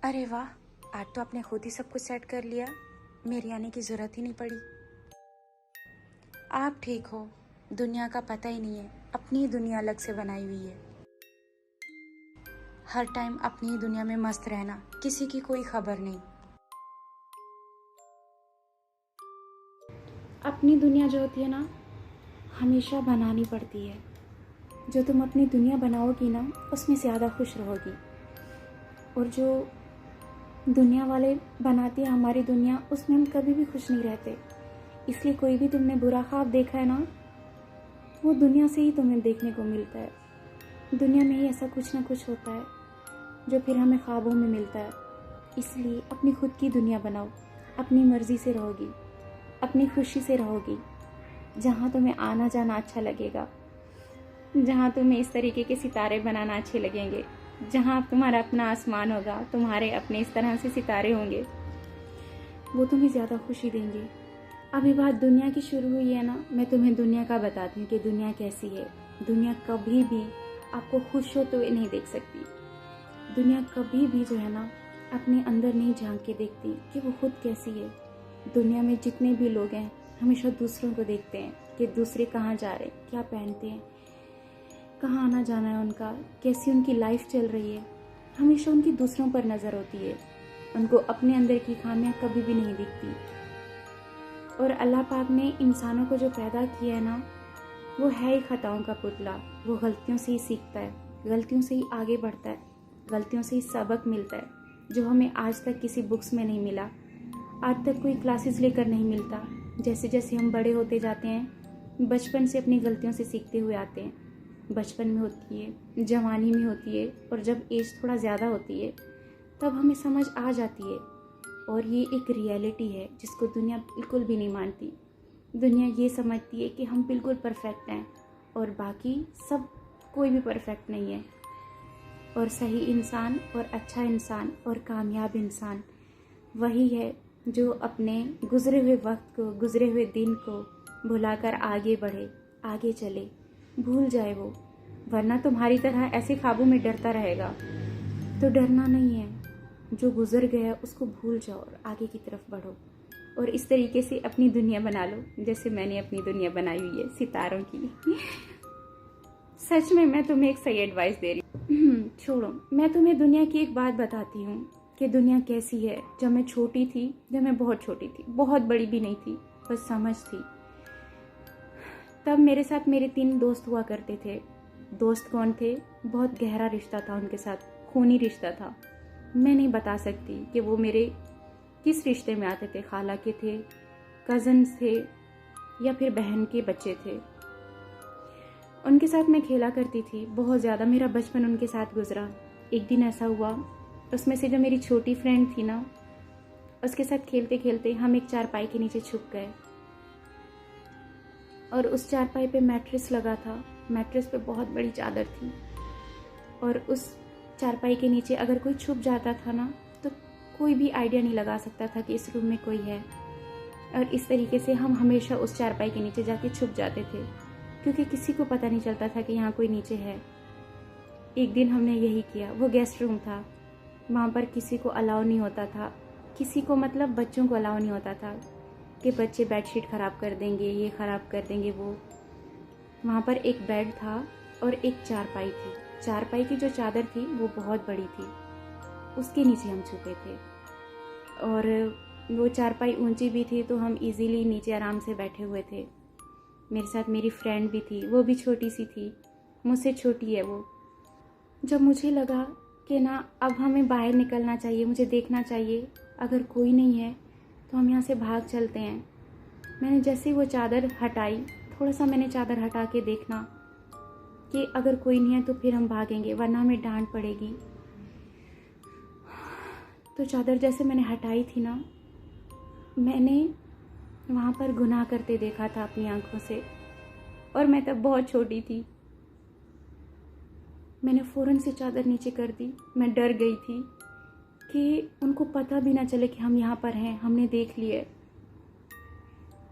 अरे वाह, आज तो आपने खुद ही सब कुछ सेट कर लिया। मेरी आने की ज़रूरत ही नहीं पड़ी। आप ठीक हो, दुनिया का पता ही नहीं है, अपनी ही दुनिया अलग से बनाई हुई है। हर टाइम अपनी ही दुनिया में मस्त रहना, किसी की कोई खबर नहीं। अपनी दुनिया जो होती है ना, हमेशा बनानी पड़ती है। जो तुम अपनी दुनिया बनाओगी ना, उसमें ज़्यादा खुश रहोगी। और जो दुनिया वाले बनाती है हमारी दुनिया, उसमें हम कभी भी खुश नहीं रहते। इसलिए कोई भी तुमने बुरा ख्वाब देखा है ना, वो दुनिया से ही तुम्हें देखने को मिलता है। दुनिया में ही ऐसा कुछ ना कुछ होता है जो फिर हमें ख्वाबों में मिलता है। इसलिए अपनी खुद की दुनिया बनाओ, अपनी मर्ज़ी से रहोगी, अपनी खुशी से रहोगी, जहाँ तुम्हें आना जाना अच्छा लगेगा, जहाँ तुम्हें इस तरीके के सितारे बनाना अच्छे लगेंगे, जहाँ तुम्हारा अपना आसमान होगा, तुम्हारे अपने इस तरह से सितारे होंगे, वो तुम्हें ज़्यादा खुशी देंगे। अभी बात दुनिया की शुरू हुई है ना, मैं तुम्हें दुनिया का बताती हूँ कि दुनिया कैसी है। दुनिया कभी भी आपको खुश होते हुए नहीं देख सकती। दुनिया कभी भी जो है ना, अपने अंदर नहीं झांक के देखती कि वो खुद कैसी है। दुनिया में जितने भी लोग हैं, हमेशा दूसरों को देखते हैं कि दूसरे कहाँ जा रहे हैं, क्या पहनते हैं, कहाँ आना जाना है उनका, कैसी उनकी लाइफ चल रही है। हमेशा उनकी दूसरों पर नज़र होती है, उनको अपने अंदर की खामियां कभी भी नहीं दिखती। और अल्लाह पाक ने इंसानों को जो पैदा किया है ना, वो है ही खताओं का पुतला। वो गलतियों से ही सीखता है, गलतियों से ही आगे बढ़ता है, गलतियों से ही सबक मिलता है, जो हमें आज तक किसी बुक्स में नहीं मिला, आज तक कोई क्लासेस लेकर नहीं मिलता। जैसे जैसे हम बड़े होते जाते हैं, बचपन से अपनी गलतियों से सीखते हुए आते हैं। बचपन में होती है, जवानी में होती है, और जब एज थोड़ा ज़्यादा होती है तब हमें समझ आ जाती है। और ये एक रियलिटी है जिसको दुनिया बिल्कुल भी नहीं मानती। दुनिया ये समझती है कि हम बिल्कुल परफेक्ट हैं और बाकी सब कोई भी परफेक्ट नहीं है। और सही इंसान और अच्छा इंसान और कामयाब इंसान वही है जो अपने गुजरे हुए वक्त को, गुजरे हुए दिन को भुलाकर आगे बढ़े, आगे चले, भूल जाए वो। वरना तुम्हारी तरह ऐसे ख्वाबों में डरता रहेगा। तो डरना नहीं है, जो गुजर गया उसको भूल जाओ और आगे की तरफ बढ़ो। और इस तरीके से अपनी दुनिया बना लो जैसे मैंने अपनी दुनिया बनाई हुई है, सितारों की। सच में मैं तुम्हें एक सही एडवाइस दे रही हूँ। छोड़ो, मैं तुम्हें दुनिया की एक बात बताती हूँ कि दुनिया कैसी है। जब मैं छोटी थी, जब मैं बहुत छोटी थी, बहुत बड़ी भी नहीं थी, बस समझ थी, तब मेरे साथ मेरे 3 दोस्त हुआ करते थे। दोस्त कौन थे? बहुत गहरा रिश्ता था उनके साथ, खूनी रिश्ता था। मैं नहीं बता सकती कि वो मेरे किस रिश्ते में आते थे। खाला के थे, कज़न्स थे, या फिर बहन के बच्चे थे। उनके साथ मैं खेला करती थी बहुत ज़्यादा। मेरा बचपन उनके साथ गुजरा। एक दिन ऐसा हुआ, उसमें से जो मेरी छोटी फ्रेंड थी ना, उसके साथ खेलते खेलते हम एक चारपाई के नीचे छुप गए। और उस चारपाई पे मैट्रेस लगा था, मैट्रेस पे बहुत बड़ी चादर थी। और उस चारपाई के नीचे अगर कोई छुप जाता था ना, तो कोई भी आइडिया नहीं लगा सकता था कि इस रूम में कोई है। और इस तरीके से हम हमेशा उस चारपाई के नीचे जाके छुप जाते थे, क्योंकि किसी को पता नहीं चलता था कि यहाँ कोई नीचे है। एक दिन हमने यही किया। वो गेस्ट रूम था, वहाँ पर किसी को अलाउ नहीं होता था, किसी को मतलब बच्चों को अलाउ नहीं होता था कि बच्चे बेडशीट ख़राब कर देंगे, ये ख़राब कर देंगे वो। वहाँ पर एक बेड था और एक चारपाई थी। चारपाई की जो चादर थी वो बहुत बड़ी थी, उसके नीचे हम छुपे थे। और वो चारपाई ऊंची भी थी, तो हम इजीली नीचे आराम से बैठे हुए थे। मेरे साथ मेरी फ्रेंड भी थी, वो भी छोटी सी थी, मुझसे छोटी है वो। जब मुझे लगा कि ना अब हमें बाहर निकलना चाहिए, मुझे देखना चाहिए, अगर कोई नहीं है तो हम यहाँ से भाग चलते हैं। मैंने जैसे ही वो चादर हटाई, थोड़ा सा मैंने चादर हटा के देखना कि अगर कोई नहीं है तो फिर हम भागेंगे, वरना हमें डांट पड़ेगी। तो चादर जैसे मैंने हटाई थी ना, मैंने वहाँ पर गुनाह करते देखा था अपनी आंखों से। और मैं तब बहुत छोटी थी। मैंने फ़ौरन से चादर नीचे कर दी। मैं डर गई थी कि उनको पता भी ना चले कि हम यहाँ पर हैं, हमने देख लिए।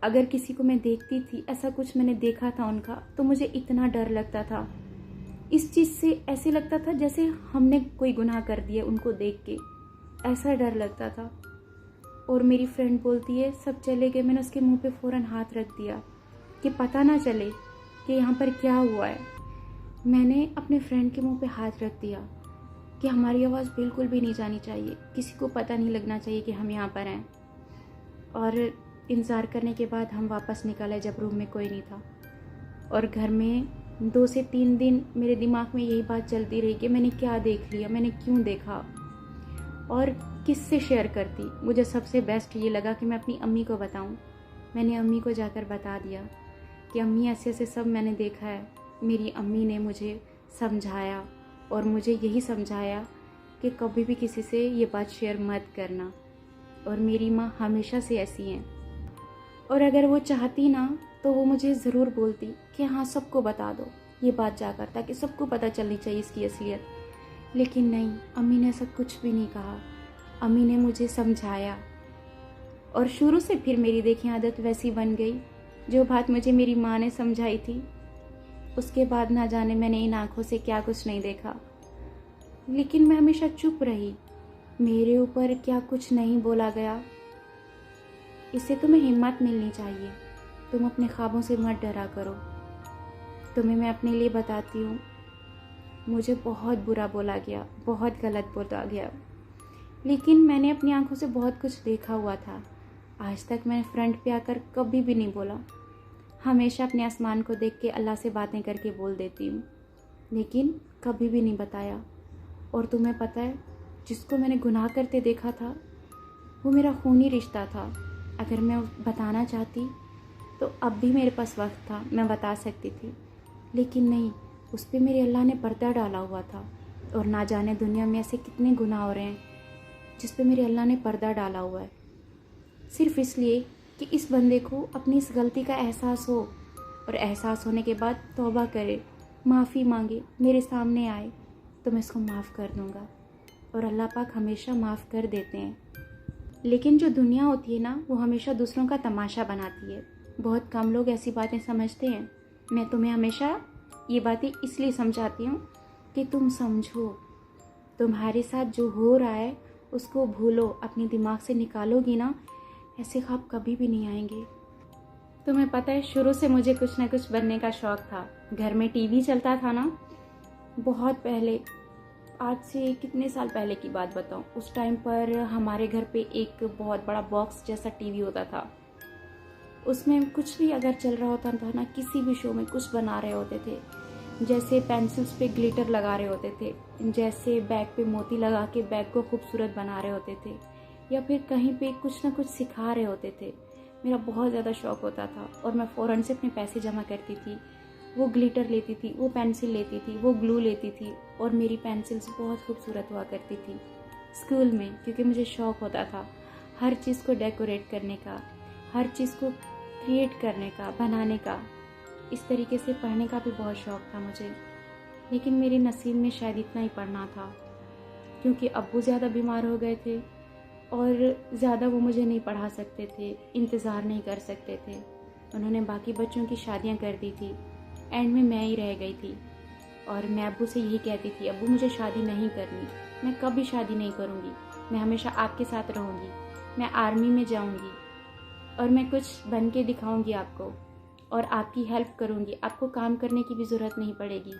अगर किसी को मैं देखती थी, ऐसा कुछ मैंने देखा था उनका, तो मुझे इतना डर लगता था। इस चीज़ से ऐसे लगता था जैसे हमने कोई गुनाह कर दिया उनको देख के। ऐसा डर लगता था। और मेरी फ्रेंड बोलती है सब चले गए, मैंने उसके मुंह पे फ़ौरन हाथ रख दिया कि पता ना चले कि यहाँ पर क्या हुआ है। मैंने अपने फ्रेंड के मुंह पे हाथ रख दिया कि हमारी आवाज़ बिल्कुल भी नहीं जानी चाहिए, किसी को पता नहीं लगना चाहिए कि हम यहाँ पर हैं। और इंतज़ार करने के बाद हम वापस निकले जब रूम में कोई नहीं था। और घर में 2 से 3 दिन मेरे दिमाग में यही बात चलती रही कि मैंने क्या देख लिया, मैंने क्यों देखा और किससे शेयर करती। मुझे सबसे बेस्ट ये लगा कि मैं अपनी अम्मी को बताऊं। मैंने अम्मी को जाकर बता दिया कि अम्मी ऐसे ऐसे सब मैंने देखा है। मेरी अम्मी ने मुझे समझाया और मुझे यही समझाया कि कभी भी किसी से ये बात शेयर मत करना। और मेरी माँ हमेशा से ऐसी हैं। और अगर वो चाहती ना तो वो मुझे ज़रूर बोलती कि हाँ सबको बता दो ये बात जाकर, ताकि सबको पता चलनी चाहिए इसकी असलियत। लेकिन नहीं, अम्मी ने ऐसा कुछ भी नहीं कहा। अम्मी ने मुझे समझाया और शुरू से फिर मेरी देखी आदत वैसी बन गई। जो बात मुझे मेरी माँ ने समझाई थी, उसके बाद ना जाने मैंने इन आँखों से क्या कुछ नहीं देखा। लेकिन मैं हमेशा चुप रही। मेरे ऊपर क्या कुछ नहीं बोला गया। इससे तुम्हें हिम्मत मिलनी चाहिए। तुम अपने ख्वाबों से मत डरा करो। तुम्हें मैं अपने लिए बताती हूँ, मुझे बहुत बुरा बोला गया, बहुत गलत बोला गया, लेकिन मैंने अपनी आंखों से बहुत कुछ देखा हुआ था। आज तक मैंने फ्रंट पे आकर कभी भी नहीं बोला। हमेशा अपने आसमान को देख के अल्लाह से बातें करके बोल देती हूँ, लेकिन कभी भी नहीं बताया। और तुम्हें पता है, जिसको मैंने गुनाह करते देखा था वो मेरा खूनी रिश्ता था। अगर मैं बताना चाहती तो अब भी मेरे पास वक्त था, मैं बता सकती थी, लेकिन नहीं, उस पर मेरे अल्लाह ने पर्दा डाला हुआ था। और ना जाने दुनिया में ऐसे कितने गुनाह हो रहे हैं जिस पे मेरे अल्लाह ने पर्दा डाला हुआ है, सिर्फ इसलिए कि इस बंदे को अपनी इस गलती का एहसास हो, और एहसास होने के बाद तौबा करे, माफ़ी मांगे, मेरे सामने आए तो मैं इसको माफ़ कर दूँगा। और अल्लाह पाक हमेशा माफ़ कर देते हैं। लेकिन जो दुनिया होती है ना, वो हमेशा दूसरों का तमाशा बनाती है। बहुत कम लोग ऐसी बातें समझते हैं। मैं तुम्हें हमेशा ये बातें इसलिए समझाती हूँ कि तुम समझो। तुम्हारे साथ जो हो रहा है उसको भूलो, अपने दिमाग से निकालोगी ना, ऐसे ख्वाब कभी भी नहीं आएंगे। तुम्हें पता है, शुरू से मुझे कुछ ना कुछ बनने का शौक़ था। घर में टीवी चलता था ना, बहुत पहले, आज से कितने साल पहले की बात बताऊँ। उस टाइम पर हमारे घर पे एक बहुत बड़ा बॉक्स जैसा टीवी होता था। उसमें कुछ भी अगर चल रहा होता था ना, किसी भी शो में कुछ बना रहे होते थे, जैसे पेंसिल्स पे ग्लिटर लगा रहे होते थे, जैसे बैग पे मोती लगा के बैग को खूबसूरत बना रहे होते थे, या फिर कहीं पे कुछ ना कुछ सिखा रहे होते थे। मेरा बहुत ज़्यादा शौक़ होता था और मैं फ़ौरन से अपने पैसे जमा करती थी। वो ग्लिटर लेती थी, वो पेंसिल लेती थी, वो ग्लू लेती थी, और मेरी पेंसिल्स बहुत खूबसूरत हुआ करती थी स्कूल में, क्योंकि मुझे शौक़ होता था हर चीज़ को डेकोरेट करने का, हर चीज़ को क्रिएट करने का, बनाने का। इस तरीके से पढ़ने का भी बहुत शौक़ था मुझे। लेकिन मेरे नसीब में शायद इतना ही पढ़ना था, क्योंकि अब्बू ज़्यादा बीमार हो गए थे और ज़्यादा वो मुझे नहीं पढ़ा सकते थे, इंतज़ार नहीं कर सकते थे। उन्होंने बाकी बच्चों की शादियाँ कर दी थी, एंड में मैं ही रह गई थी। और मैं अब्बू से यही कहती थी, अब्बू मुझे शादी नहीं करनी, मैं कभी शादी नहीं करूँगी, मैं हमेशा आपके साथ रहूँगी, मैं आर्मी में जाऊँगी और मैं कुछ बन के दिखाऊँगी आपको, और आपकी हेल्प करूँगी, आपको काम करने की भी ज़रूरत नहीं पड़ेगी।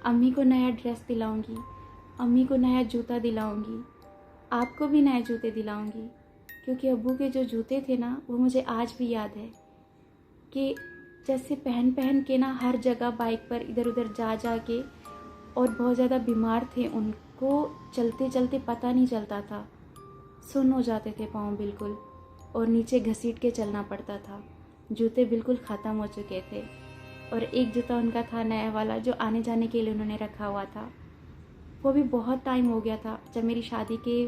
अम्मी को नया ड्रेस दिलाऊँगी, अम्मी को नया जूता दिलाऊँगी, आपको भी नए जूते दिलाऊँगी। क्योंकि अब्बू के जो जूते थे ना, वो मुझे आज भी याद है कि जैसे पहन पहन के ना हर जगह बाइक पर इधर उधर जा जा के, और बहुत ज़्यादा बीमार थे, उनको चलते चलते पता नहीं चलता था, सुन्न हो जाते थे पाँव बिल्कुल, और नीचे घसीट के चलना पड़ता था। जूते बिल्कुल ख़त्म हो चुके थे, और एक जूता उनका था नया वाला जो आने जाने के लिए उन्होंने रखा हुआ था, वो भी बहुत टाइम हो गया था। जब मेरी शादी के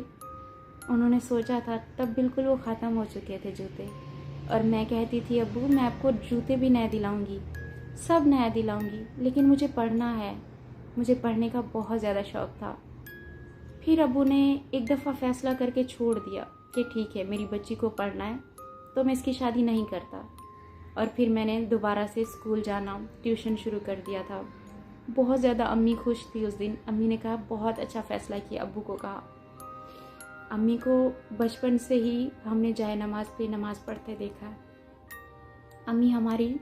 उन्होंने सोचा था तब बिल्कुल वो ख़त्म हो चुके थे जूते। और मैं कहती थी, अब्बू मैं आपको जूते भी नए दिलाऊंगी, सब नया दिलाऊंगी, लेकिन मुझे पढ़ना है। मुझे पढ़ने का बहुत ज़्यादा शौक़ था। फिर अब्बू ने एक दफ़ा फ़ैसला करके छोड़ दिया कि ठीक है, मेरी बच्ची को पढ़ना है तो मैं इसकी शादी नहीं करता। और फिर मैंने दोबारा से स्कूल जाना, ट्यूशन शुरू कर दिया था। बहुत ज़्यादा अम्मी खुश थी उस दिन। अम्मी ने कहा बहुत अच्छा फ़ैसला किया, अब्बू को कहा। अम्मी को बचपन से ही हमने जाए नमाज पे नमाज़ पढ़ते देखा है। अम्मी हमारी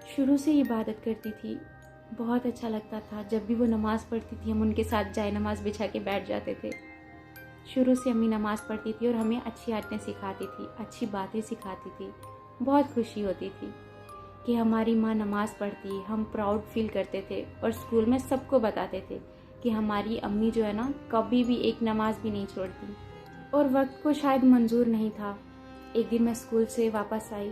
शुरू से इबादत करती थी। बहुत अच्छा लगता था जब भी वो नमाज़ पढ़ती थी, हम उनके साथ जाए नमाज़ बिछा के बैठ जाते थे। शुरू से अम्मी नमाज़ पढ़ती थी और हमें अच्छी आदतें सिखाती थी, अच्छी बातें सिखाती थी। बहुत खुशी होती थी कि हमारी माँ नमाज़ पढ़ती, हम प्राउड फील करते थे और स्कूल में सबको बताते थे कि हमारी अम्मी जो है ना, कभी भी एक नमाज भी नहीं छोड़ती। और वक्त को शायद मंजूर नहीं था। एक दिन मैं स्कूल से वापस आई,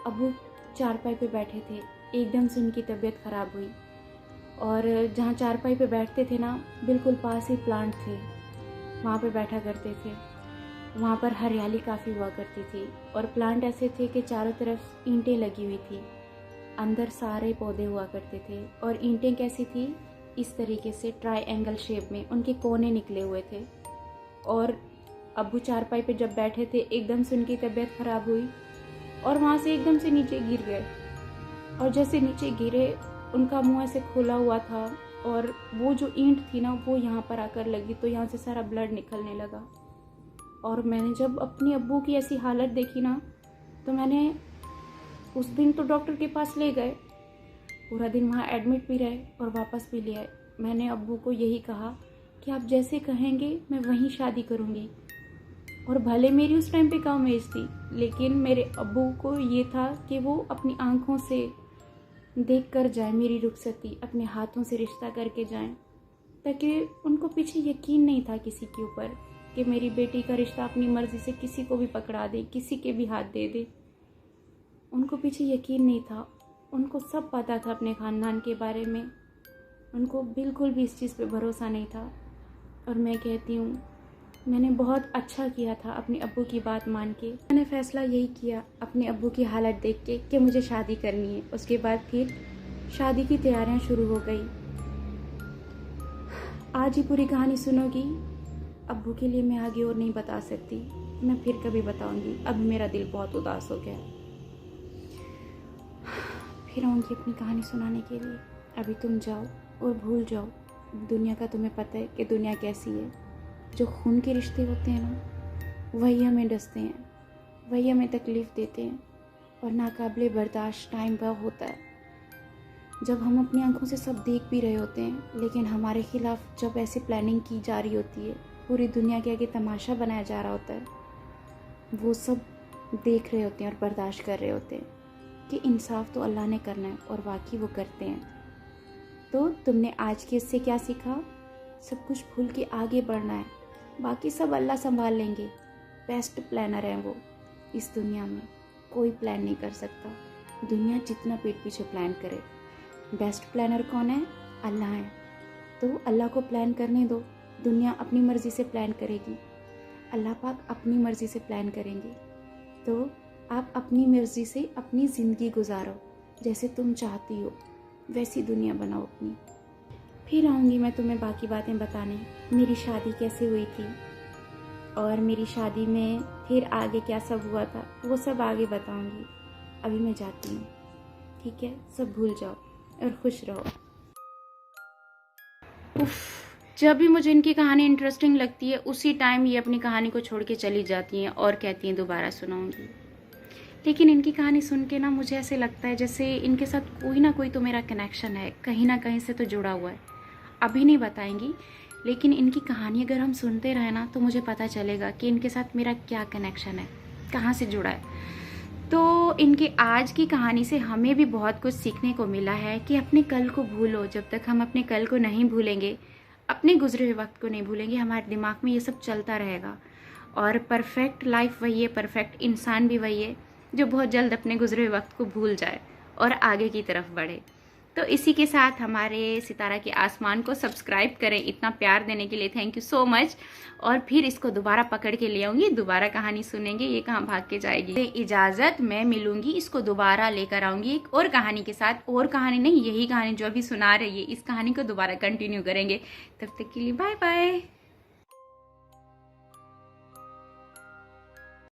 अबू चारपाई पे बैठे थे। एकदम से उनकी तबीयत ख़राब हुई और जहाँ चारपाई पे बैठते थे ना, बिल्कुल पास ही प्लांट थे, वहाँ पे बैठा करते थे। वहाँ पर हरियाली काफ़ी हुआ करती थी और प्लांट ऐसे थे कि चारों तरफ ईंटें लगी हुई थी, अंदर सारे पौधे हुआ करते थे। और ईंटें कैसी थी, इस तरीके से ट्रायंगल शेप में उनके कोने निकले हुए थे। और अब्बू चारपाई पे जब बैठे थे, एकदम से उनकी तबीयत ख़राब हुई और वहाँ से एकदम से नीचे गिर गए। और जैसे नीचे गिरे, उनका मुंह ऐसे खुला हुआ था और वो जो ईंट थी ना, वो यहाँ पर आकर लगी, तो यहाँ से सारा ब्लड निकलने लगा। और मैंने जब अपने अब्बू की ऐसी हालत देखी ना, तो मैंने उस दिन तो डॉक्टर के पास ले गए, पूरा दिन वहाँ एडमिट भी रहे और वापस भी ले आए। मैंने अब्बू को यही कहा कि आप जैसे कहेंगे मैं वहीं शादी करूँगी। और भले मेरी उस टाइम पे कम एज थी, लेकिन मेरे अब्बू को ये था कि वो अपनी आंखों से देख कर जाए मेरी रुखसती, अपने हाथों से रिश्ता करके जाएं, ताकि उनको पीछे यकीन नहीं था किसी के ऊपर कि मेरी बेटी का रिश्ता अपनी मर्जी से किसी को भी पकड़ा दे, किसी के भी हाथ दे दे। उनको पीछे यकीन नहीं था। उनको सब पता था अपने ख़ानदान के बारे में, उनको बिल्कुल भी इस चीज़ पे भरोसा नहीं था। और मैं कहती हूँ, मैंने बहुत अच्छा किया था अपने अब्बू की बात मान के। मैंने फ़ैसला यही किया अपने अब्बू की हालत देख के कि मुझे शादी करनी है। उसके बाद फिर शादी की तैयारियां शुरू हो गई। आज ही पूरी कहानी सुनोगी। अब्बू के लिए मैं आगे और नहीं बता सकती, मैं फिर कभी बताऊंगी। अभी मेरा दिल बहुत उदास हो गया, फिर आऊँगी अपनी कहानी सुनाने के लिए। अभी तुम जाओ और भूल जाओ दुनिया का। तुम्हें पता है कि दुनिया कैसी है। जो खून के रिश्ते होते हैं ना, वही हमें डसते हैं, वही हमें तकलीफ़ देते हैं और नाकाबिले बर्दाश्त टाइम वह होता है जब हम अपनी आंखों से सब देख भी रहे होते हैं, लेकिन हमारे खिलाफ जब ऐसे प्लानिंग की जा रही होती है, पूरी दुनिया के आगे तमाशा बनाया जा रहा होता है, वो सब देख रहे होते हैं और बर्दाश्त कर रहे होते हैं कि इंसाफ तो अल्लाह ने करना है, और वाकई वो करते हैं। तो तुमने आज के इससे क्या सीखा? सब कुछ भूल के आगे बढ़ना है, बाकी सब अल्लाह संभाल लेंगे। बेस्ट प्लानर है वो इस दुनिया में, कोई प्लान नहीं कर सकता। दुनिया जितना पीठ पीछे प्लान करे, बेस्ट प्लानर कौन है? अल्लाह है। तो अल्लाह को प्लान करने दो, दुनिया अपनी मर्ज़ी से प्लान करेगी, अल्लाह पाक अपनी मर्ज़ी से प्लान करेंगे। तो आप अपनी मर्ज़ी से अपनी ज़िंदगी गुजारो, जैसे तुम चाहती हो वैसी दुनिया बनाओ अपनी। फिर आऊँगी मैं तुम्हें बाकी बातें बताने, मेरी शादी कैसे हुई थी और मेरी शादी में फिर आगे क्या सब हुआ था, वो सब आगे बताऊँगी। अभी मैं जाती हूँ, ठीक है? सब भूल जाओ और खुश रहो। उफ, जब भी मुझे इनकी कहानी इंटरेस्टिंग लगती है, उसी टाइम ये अपनी कहानी को छोड़ के चली जाती हैं और कहती हैं दोबारा सुनाऊंगी। लेकिन इनकी कहानी सुन के ना मुझे ऐसे लगता है जैसे इनके साथ कोई ना कोई तो मेरा कनेक्शन है, कहीं ना कहीं से तो जुड़ा हुआ है। अभी नहीं बताएंगी, लेकिन इनकी कहानी अगर हम सुनते रहे ना, तो मुझे पता चलेगा कि इनके साथ मेरा क्या कनेक्शन है, कहाँ से जुड़ा है। तो इनके आज की कहानी से हमें भी बहुत कुछ सीखने को मिला है कि अपने कल को भूलो। जब तक हम अपने कल को नहीं भूलेंगे, अपने गुजरे हुए वक्त को नहीं भूलेंगे, हमारे दिमाग में ये सब चलता रहेगा। और परफेक्ट लाइफ वही है, परफेक्ट इंसान भी वही है जो बहुत जल्द अपने गुजरे हुए वक्त को भूल जाए और आगे की तरफ बढ़े। तो इसी के साथ हमारे सितारा के आसमान को सब्सक्राइब करें। इतना प्यार देने के लिए थैंक यू सो मच। और फिर इसको दोबारा पकड़ के ले आऊँगी, दोबारा कहानी सुनेंगे, ये कहाँ भाग के जाएगी। इजाज़त, मैं मिलूंगी, इसको दोबारा लेकर आऊँगी एक और कहानी के साथ। और कहानी नहीं, यही कहानी जो अभी सुना रही है, इस कहानी को दोबारा कंटिन्यू करेंगे। तब तक के लिए बाय बाय।